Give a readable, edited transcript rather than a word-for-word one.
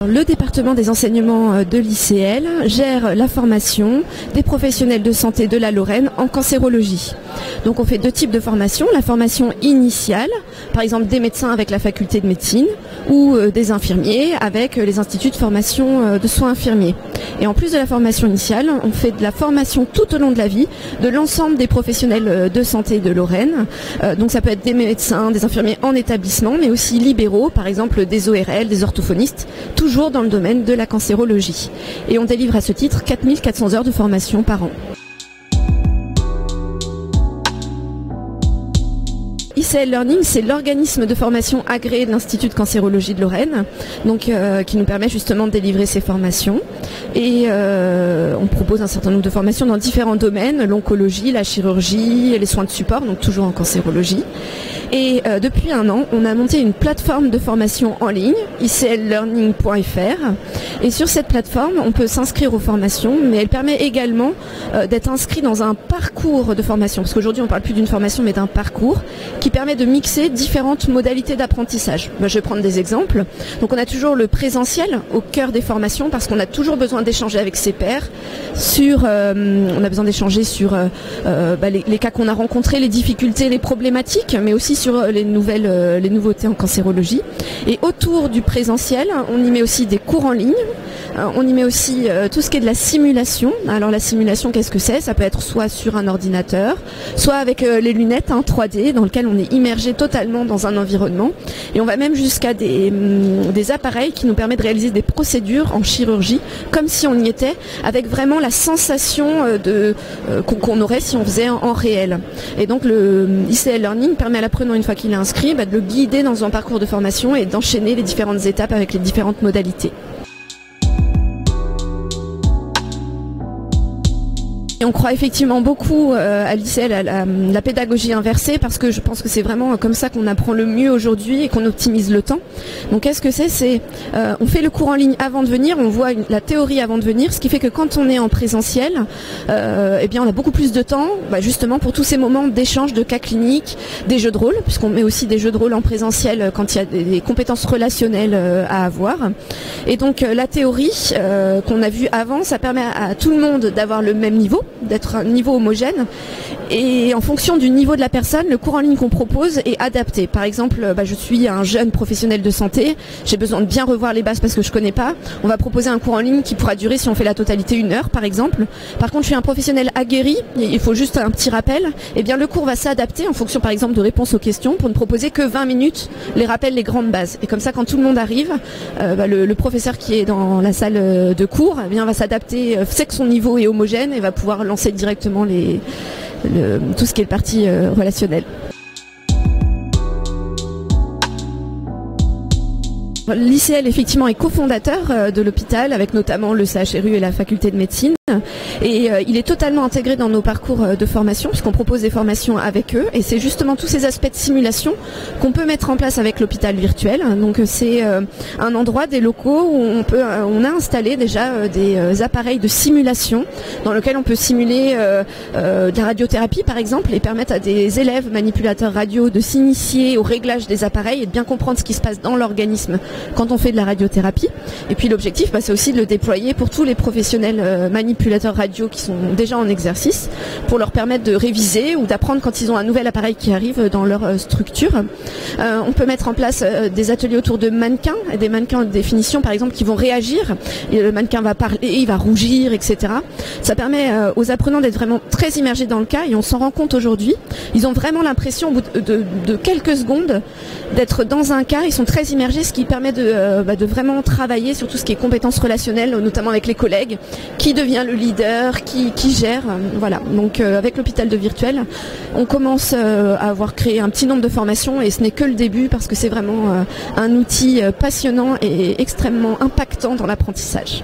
Le département des enseignements de l'ICL gère la formation des professionnels de santé de la Lorraine en cancérologie. Donc on fait deux types de formation, la formation initiale, par exemple des médecins avec la faculté de médecine ou des infirmiers avec les instituts de formation de soins infirmiers. Et en plus de la formation initiale, on fait de la formation tout au long de la vie de l'ensemble des professionnels de santé de Lorraine. Donc ça peut être des médecins, des infirmiers en établissement, mais aussi libéraux, par exemple des ORL, des orthophonistes, toujours dans le domaine de la cancérologie. Et on délivre à ce titre 4400 heures de formation par an. ICL Learning, c'est l'organisme de formation agréé de l'Institut de cancérologie de Lorraine, donc qui nous permet justement de délivrer ces formations. Et on propose un certain nombre de formations dans différents domaines, l'oncologie, la chirurgie, les soins de support, donc toujours en cancérologie. Et depuis un an, on a monté une plateforme de formation en ligne, icllearning.fr. Et sur cette plateforme, on peut s'inscrire aux formations, mais elle permet également d'être inscrit dans un parcours de formation. Parce qu'aujourd'hui, on ne parle plus d'une formation, mais d'un parcours qui permet de mixer différentes modalités d'apprentissage. Je vais prendre des exemples. Donc on a toujours le présentiel au cœur des formations parce qu'on a toujours besoin d'échanger avec ses pairs. On a besoin d'échanger sur les cas qu'on a rencontrés, les difficultés, les problématiques, mais aussi sur les nouveautés en cancérologie. Et autour du présentiel, on y met aussi des cours en ligne. On y met aussi tout ce qui est de la simulation. Alors la simulation, qu'est-ce que c'est? Ça peut être soit sur un ordinateur, soit avec les lunettes 3D dans lequel on est immergé totalement dans un environnement. Et on va même jusqu'à des appareils qui nous permettent de réaliser des procédures en chirurgie, comme si on y était, avec vraiment la sensation qu'on aurait si on faisait en réel. Et donc le ICL Learning permet à l'apprenant, une fois qu'il est inscrit, de le guider dans un parcours de formation et d'enchaîner les différentes étapes avec les différentes modalités. On croit effectivement beaucoup à l'ICL, à la pédagogie inversée, parce que je pense que c'est vraiment comme ça qu'on apprend le mieux aujourd'hui et qu'on optimise le temps. Donc qu'est-ce que c'est on fait le cours en ligne avant de venir, on voit la théorie avant de venir, ce qui fait que quand on est en présentiel, eh bien on a beaucoup plus de temps justement pour tous ces moments d'échange de cas cliniques, des jeux de rôle, puisqu'on met aussi des jeux de rôle en présentiel quand il y a des compétences relationnelles à avoir. Et donc la théorie qu'on a vue avant, ça permet à tout le monde d'avoir le même niveau, d'être un niveau homogène, et en fonction du niveau de la personne, le cours en ligne qu'on propose est adapté. Par exemple, je suis un jeune professionnel de santé, j'ai besoin de bien revoir les bases parce que je connais pas. On va proposer un cours en ligne qui pourra durer, si on fait la totalité, 1 heure par exemple. Par contre, je suis un professionnel aguerri, il faut juste un petit rappel. Et bien le cours va s'adapter en fonction par exemple de réponses aux questions pour ne proposer que 20 minutes les rappels, les grandes bases. Et comme ça, quand tout le monde arrive, le professeur qui est dans la salle de cours va s'adapter, sait que son niveau est homogène et va pouvoir lancer directement tout ce qui est le parti relationnel. L'ICL effectivement est cofondateur de l'hôpital avec notamment le CHRU et la faculté de médecine. Et il est totalement intégré dans nos parcours de formation puisqu'on propose des formations avec eux et c'est justement tous ces aspects de simulation qu'on peut mettre en place avec l'hôpital virtuel. Donc c'est un endroit, des locaux où on a installé déjà des appareils de simulation dans lesquels on peut simuler de la radiothérapie par exemple et permettre à des élèves manipulateurs radio de s'initier au réglage des appareils et de bien comprendre ce qui se passe dans l'organisme quand on fait de la radiothérapie. Et puis l'objectif, c'est aussi de le déployer pour tous les professionnels manipulateurs radio qui sont déjà en exercice pour leur permettre de réviser ou d'apprendre quand ils ont un nouvel appareil qui arrive dans leur structure. On peut mettre en place des ateliers autour de mannequins, des mannequins de définition par exemple qui vont réagir. Et le mannequin va parler, il va rougir, etc. Ça permet aux apprenants d'être vraiment très immergés dans le cas et on s'en rend compte aujourd'hui. Ils ont vraiment l'impression au bout de quelques secondes d'être dans un cas, ils sont très immergés, ce qui permet de vraiment travailler sur tout ce qui est compétences relationnelles, notamment avec les collègues, qui devient le leader, qui gère, voilà. Donc avec l'hôpital de virtuel, on commence à avoir créé un petit nombre de formations et ce n'est que le début parce que c'est vraiment un outil passionnant et extrêmement impactant dans l'apprentissage.